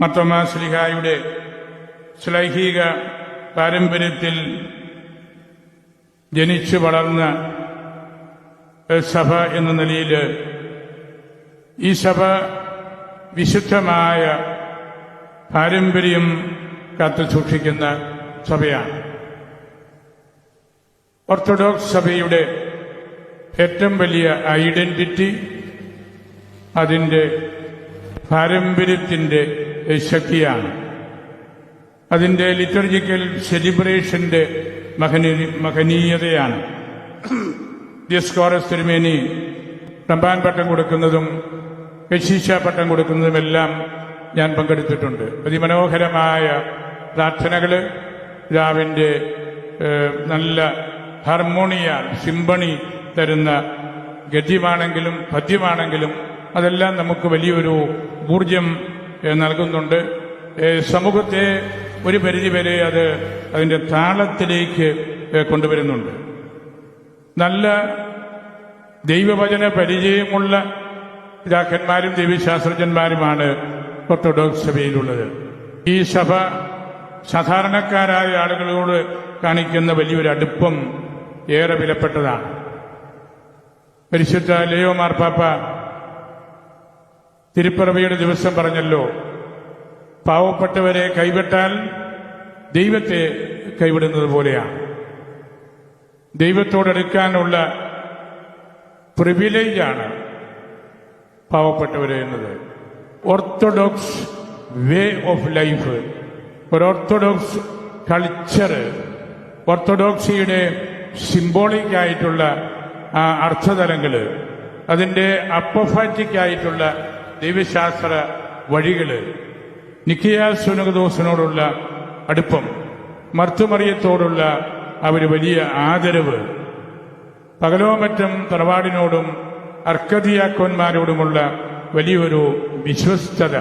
മർത്തോമാ ശ്ലീഹായുടെ ശ്ലൈഹിക പാരമ്പര്യത്തിൽ ജനിച്ചു വളർന്ന സഭ എന്ന നിലയിൽ ഈ സഭ വിശുദ്ധമായ പാരമ്പര്യം കാത്തുസൂക്ഷിക്കുന്ന സഭയാണ്. ഓർത്തഡോക്സ് സഭയുടെ ഏറ്റവും വലിയ ഐഡന്റിറ്റി അതിന്റെ പാരമ്പര്യത്തിന്റെ ശക്തിയാണ്. അതിന്റെ ലിറ്റർജിക്കൽ സെലിബ്രേഷന്റെ മഹനീയതയാണ്. ദിയോസ്കോറസ് തിരുമേനി റമ്പാൻ പട്ടം കൊടുക്കുന്നതും കശീശ പട്ടം കൊടുക്കുന്നതുമെല്ലാം ഞാൻ പങ്കെടുത്തിട്ടുണ്ട്. അതിമനോഹരമായ പ്രാർത്ഥനകള്, പിതാവിന്റെ നല്ല ഹാർമോണിയ സിംബണി തരുന്ന ഗദ്യമാണെങ്കിലും പദ്യമാണെങ്കിലും അതെല്ലാം നമുക്ക് വലിയൊരു ഊർജം നൽകുന്നുണ്ട്. സമൂഹത്തെ ഒരു പരിധിവരെ അത് അതിന്റെ താളത്തിലേക്ക് കൊണ്ടുവരുന്നുണ്ട്. നല്ല ദൈവവചന പരിചയമുള്ള പിതാക്കന്മാരും ദൈവശാസ്ത്രജ്ഞന്മാരുമാണ് ഓർത്തഡോക്സ് സഭയിലുള്ളത്. ഈ സഭ സാധാരണക്കാരായ ആളുകളോട് കാണിക്കുന്ന വലിയൊരു അടുപ്പം ഏറെ വിലപ്പെട്ടതാണ്. പരിശുദ്ധ ലിയോ മാർപ്പാപ്പ തിരുപ്പിറവിയുടെ ദിവസം പറഞ്ഞല്ലോ, പാവപ്പെട്ടവരെ കൈവിട്ടാൽ ദൈവത്തെ കൈവിടുന്നത് പോലെയാണ്. ദൈവത്തോടെടുക്കാനുള്ള പ്രിവിലേജാണ് പാവപ്പെട്ടവരെ എന്നത്. ഓർത്തഡോക്സ് വേ ഓഫ് ലൈഫ്, ഒരു ഓർത്തഡോക്സ് കൾച്ചർ, ഓർത്തഡോക്സിയുടെ സിംബോളിക് ആയിട്ടുള്ള അർത്ഥതലങ്ങള്, അതിന്റെ അപ്പോഫാറ്റിക് ആയിട്ടുള്ള ദൈവശാസ്ത്ര വഴികള്, നിക്കിയ സുനകദോസിനോടുള്ള അടുപ്പം, മർത്തുമറിയത്തോടുള്ള ഒരു വലിയ ആദരവ്, പകലോമറ്റം തറവാടിനോടും അർക്കദിയാക്കോന്മാരോടുമുള്ള വലിയൊരു വിശ്വസ്തത,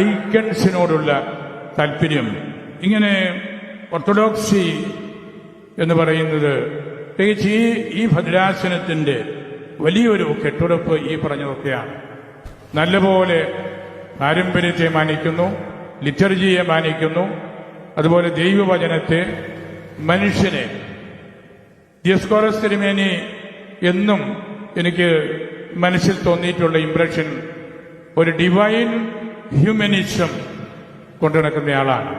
ഐക്കൺസിനോടുള്ള താല്പര്യം, ഇങ്ങനെ ഓർത്തഡോക്സി എന്ന് പറയുന്നത് പ്രത്യേകിച്ച് ഈ ഭദ്രാസനത്തിന്റെ വലിയൊരു കെട്ടുറപ്പ് ഈ പറഞ്ഞതൊക്കെയാണ്. നല്ലപോലെ പാരമ്പര്യത്തെ മാനിക്കുന്നു, ലിറ്റർജിയെ മാനിക്കുന്നു, അതുപോലെ ദൈവവചനത്തെ, മനുഷ്യനെ. ദിയോസ്കോറസ് തിരുമേനി എന്നും എനിക്ക് മനസ്സിൽ തോന്നിയിട്ടുള്ള ഇംപ്രഷൻ ഒരു ഡിവൈൻ ഹ്യൂമനിസം കൊണ്ടുനടക്കുന്നയാളാണ്.